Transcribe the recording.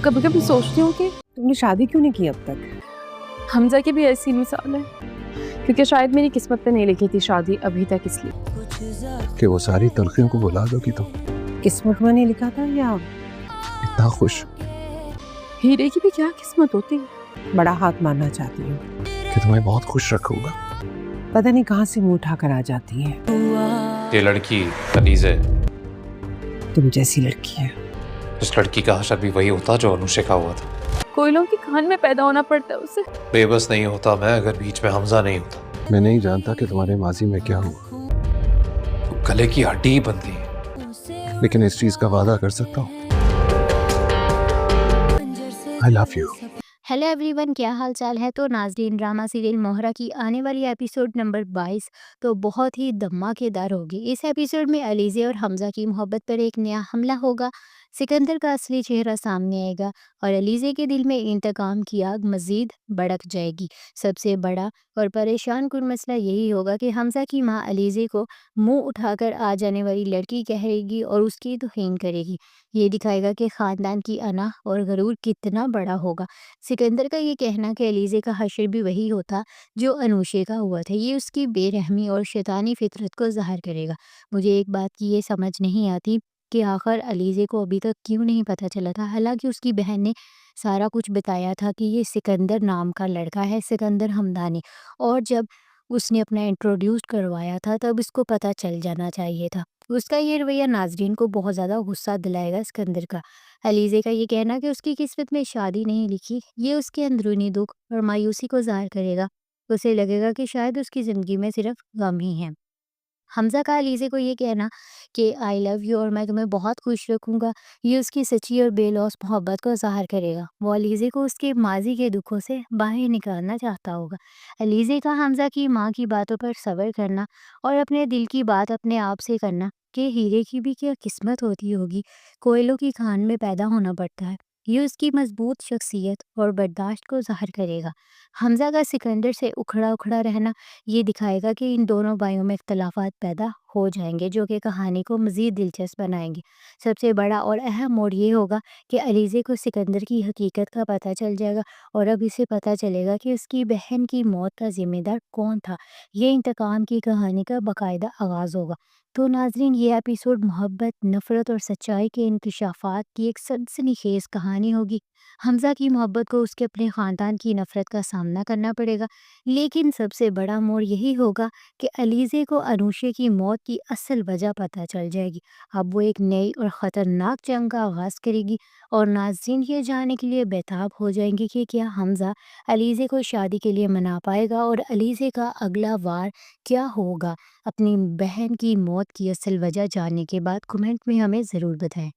कभी कभी सोचती हूँ कि तुमने शादी क्यों नहीं की अब तक? हमजा की भी ऐसी मिसाल है, क्योंकि शायद मेरी किस्मत में नहीं लिखी थी शादी अभी तक, इसलिए कि वो सारी तलखियों को भुला दोगी तुम। किस्मत में नहीं लिखा था या इतना खुश हीरे की भी क्या किस्मत होती है। बड़ा हाथ मारना चाहती हूँ? कि तुम्हें बहुत खुश रखूंगा। पता नहीं कहाँ से मुंह उठा कर आ जाती है। ये लड़की अलीज़ है। तुम जैसी लड़की है। उस लड़की का हशर भी वही होता जो अनुशे का हुआ था। कोयलों की खान में पैदा होना पड़ता है उसे। बेबस नहीं होता मैं अगर बीच में हमजा नहीं होता। मैं नहीं जानता कि तुम्हारे माजी में क्या हुआ, वो गले की हड्डी ही बनती है। लेकिन इस चीज का वादा कर सकता हूँ, I love you. Hello everyone, क्या हाल चाल है। तो नाज़रीन, ड्रामा सीरियल मोहरा की आने वाली एपिसोड नंबर 22 तो बहुत ही धमाकेदार होगी। इस एपिसोड में अलीज़े और हमजा की मोहब्बत पर एक नया हमला होगा। सिकंदर का असली चेहरा सामने आएगा और अलीज़े के दिल में इंतकाम की आग मज़ीद भड़क जाएगी। सबसे बड़ा और परेशान कुन मसला यही होगा कि हमजा की माँ अलीज़े को मुंह उठाकर आ जाने वाली लड़की कहेगी और उसकी तौहीन करेगी। ये दिखाएगा कि ख़ानदान की अना और गरूर कितना बड़ा होगा। सिकंदर का ये कहना कि अलीज़े का हशर भी वही होता जो अनुशे का हुआ था, ये उसकी बेरहमी और शैतानी फितरत को ज़ाहिर करेगा। मुझे एक बात की ये समझ नहीं आती कि आखिर अलीज़े को अभी तक क्यों नहीं पता चला था। हालांकि उसकी बहन ने सारा कुछ बताया था कि ये सिकंदर नाम का लड़का है, सिकंदर हमदानी, और जब उसने अपना इंट्रोड्यूस करवाया था तब इसको पता चल जाना चाहिए था। उसका ये रवैया नाजरीन को बहुत ज़्यादा गुस्सा दिलाएगा सिकंदर का। अलीज़े का ये कहना कि उसकी किस्मत में शादी नहीं लिखी, ये उसके अंदरूनी दुख और मायूसी को ज़ाहिर करेगा। उसे लगेगा कि शायद उसकी ज़िंदगी में सिर्फ गम ही है। हमजा का अलीज़े को ये कहना कि आई लव यू और मैं तुम्हें बहुत खुश रखूँगा, ये उसकी सच्ची और बेलौस मोहब्बत को ज़ाहिर करेगा। वो अलीज़े को उसके माजी के दुखों से बाहर निकालना चाहता होगा। अलीज़े का हमजा की माँ की बातों पर सब्र करना और अपने दिल की बात अपने आप से करना कि हीरे की भी क्या किस्मत होती होगी, कोयलों की खान में पैदा होना पड़ता है, ये उसकी मजबूत शख्सियत और बर्दाश्त को ज़ाहिर करेगा। हमजा का सिकंदर से उखड़ा उखड़ा रहना ये दिखाएगा कि इन दोनों भाइयों में इख्तलाफात पैदा हो जाएंगे, जो कि कहानी को मज़ीद दिलचस्प बनाएंगे। सबसे बड़ा और अहम मोड़ ये होगा कि अलीज़े को सिकंदर की हकीकत का पता चल जाएगा और अब इसे पता चलेगा कि उसकी बहन की मौत का ज़िम्मेदार कौन था। ये इंतकाम की कहानी का बाकायदा आगाज़ होगा। तो नाजरीन, ये एपिसोड मोहब्बत, नफ़रत और सच्चाई के इंकशाफात की एक सनसनीखेज़ कहानी होगी। हमजा की मोहब्बत को उसके अपने ख़ानदान की नफ़रत का सामना करना पड़ेगा, लेकिन सबसे बड़ा मोड़ यही होगा कि अलीज़े को अनुशे की मौत की असल वजह पता चल जाएगी। अब वो एक नई और ख़तरनाक जंग का आगाज़ करेगी और नाज़रीन ये जानने के लिए बेताब हो जाएंगे कि क्या हमजा अलीज़े को शादी के लिए मना पाएगा और अलीज़े का अगला वार क्या होगा। अपनी बहन की मौत की असल वजह जानने के बाद कमेंट में हमें ज़रूर बताएं।